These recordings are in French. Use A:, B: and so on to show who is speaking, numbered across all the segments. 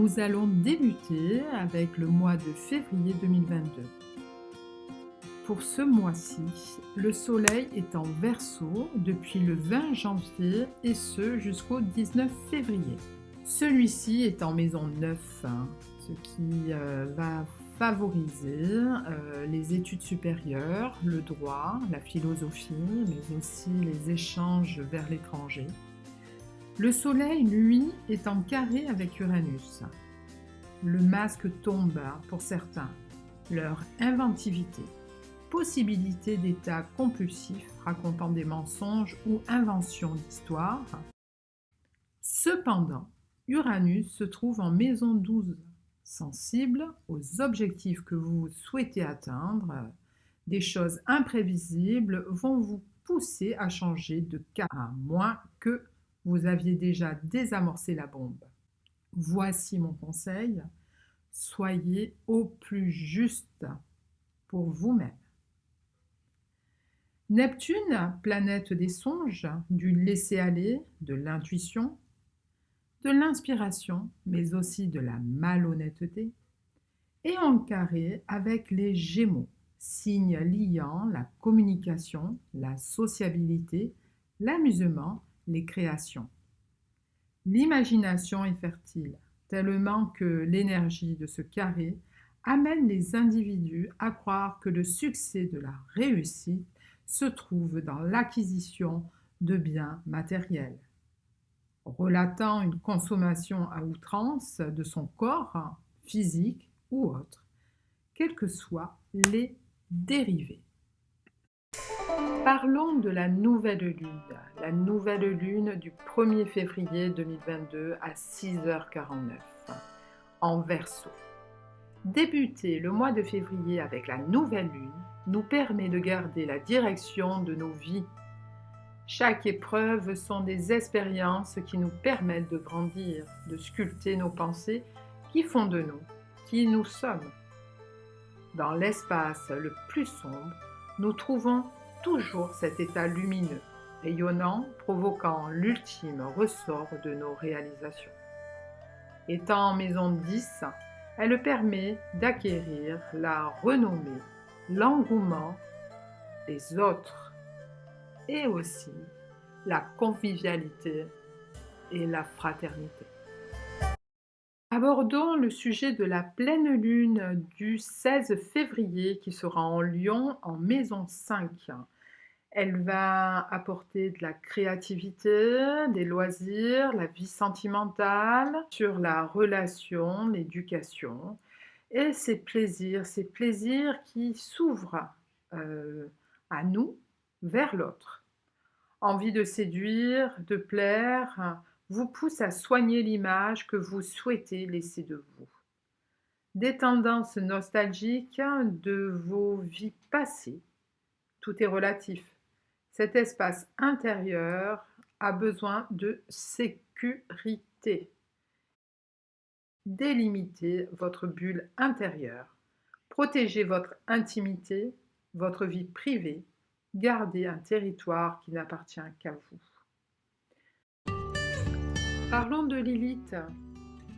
A: Nous allons débuter avec le mois de février 2022. Pour ce mois-ci, le soleil est en Verseau depuis le 20 janvier et ce jusqu'au 19 février. Celui-ci est en maison 9, ce qui va favoriser les études supérieures, le droit, la philosophie, mais aussi les échanges vers l'étranger. Le soleil, lui, est en carré avec Uranus. Le masque tombe pour certains, leur inventivité, possibilité d'états compulsifs racontant des mensonges ou inventions d'histoires. Cependant, Uranus se trouve en maison 12, sensible aux objectifs que vous souhaitez atteindre. Des choses imprévisibles vont vous pousser à changer de cap, à moins que vous aviez déjà désamorcé la bombe. Voici mon conseil, soyez au plus juste pour vous-même. Neptune, planète des songes, du laisser-aller, de l'intuition, de l'inspiration, mais aussi de la malhonnêteté, est en carré avec les Gémeaux, signe liant la communication, la sociabilité, l'amusement, les créations. L'imagination est fertile, tellement que l'énergie de ce carré amène les individus à croire que le succès de la réussite se trouve dans l'acquisition de biens matériels. Relatant une consommation à outrance de son corps, physique ou autre, quels que soient les dérivés. Parlons de la nouvelle lune du 1er février 2022 à 6h49 en Verseau. Débuter le mois de février avec la nouvelle lune nous permet de garder la direction de nos vies. Chaque épreuve sont des expériences qui nous permettent de grandir, de sculpter nos pensées qui font de nous qui nous sommes. Dans l'espace le plus sombre, nous trouvons toujours cet état lumineux, rayonnant, provoquant l'ultime ressort de nos réalisations. Étant en maison 10, elle permet d'acquérir la renommée, l'engouement des autres et aussi la convivialité et la fraternité. Abordons le sujet de la pleine lune du 16 février qui sera en Lion en maison 5. Elle va apporter de la créativité, des loisirs, la vie sentimentale, sur la relation, l'éducation et ces plaisirs qui s'ouvrent à nous vers l'autre. Envie de séduire, de plaire, vous pousse à soigner l'image que vous souhaitez laisser de vous. Des tendances nostalgiques de vos vies passées, tout est relatif. Cet espace intérieur a besoin de sécurité. Délimitez votre bulle intérieure. Protégez votre intimité, votre vie privée. Gardez un territoire qui n'appartient qu'à vous. Parlons de Lilith,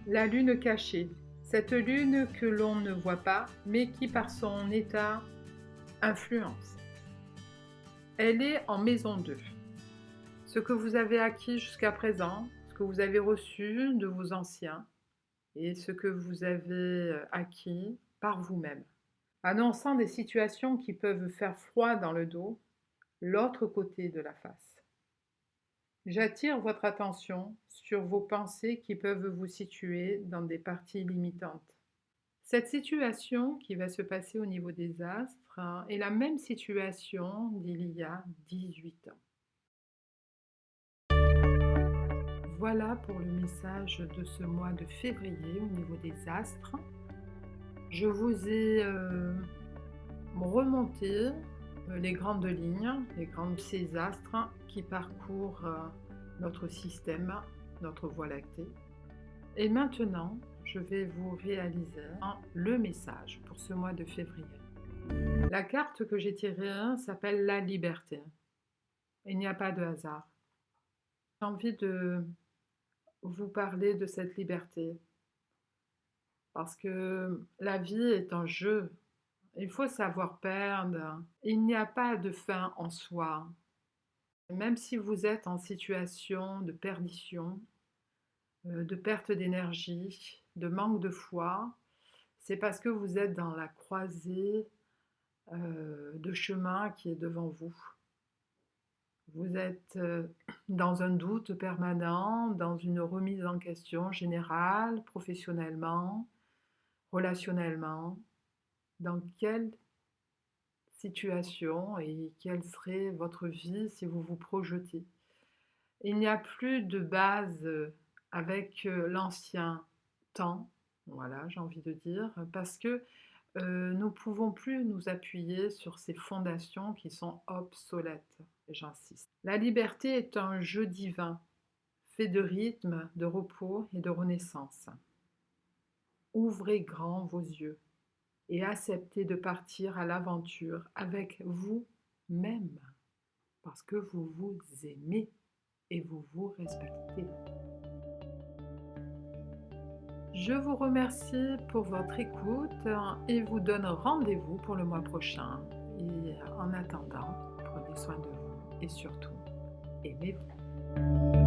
A: la lune cachée. Cette lune que l'on ne voit pas, mais qui par son état influence. Elle est en maison 2. Ce que vous avez acquis jusqu'à présent, ce que vous avez reçu de vos anciens et ce que vous avez acquis par vous-même. Annonçant des situations qui peuvent faire froid dans le dos, l'autre côté de la face. J'attire votre attention sur vos pensées qui peuvent vous situer dans des parties limitantes. Cette situation qui va se passer au niveau des astres est la même situation d'il y a 18 ans. Voilà pour le message de ce mois de février au niveau des astres. Je vous ai remonté les grandes lignes, ces astres qui parcourent notre système, notre voie lactée. Et maintenant, je vais vous réaliser le message pour ce mois de février. La carte que j'ai tirée s'appelle la liberté. Il n'y a pas de hasard. J'ai envie de vous parler de cette liberté, parce que la vie est un jeu. Il faut savoir perdre. Il n'y a pas de fin en soi. Même si vous êtes en situation de perdition, de perte d'énergie, de manque de foi, c'est parce que vous êtes dans la croisée de chemin qui est devant vous. Vous êtes dans un doute permanent, dans une remise en question générale, professionnellement, relationnellement. Dans quelle situation et quelle serait votre vie si vous vous projetez? Il n'y a plus de base avec l'ancien temps, voilà, j'ai envie de dire, parce que nous ne pouvons plus nous appuyer sur ces fondations qui sont obsolètes, j'insiste. La liberté est un jeu divin, fait de rythme, de repos et de renaissance. Ouvrez grand vos yeux et acceptez de partir à l'aventure avec vous-même, parce que vous vous aimez et vous vous respectez. Je vous remercie pour votre écoute et vous donne rendez-vous pour le mois prochain. Et en attendant, prenez soin de vous et surtout, aimez-vous.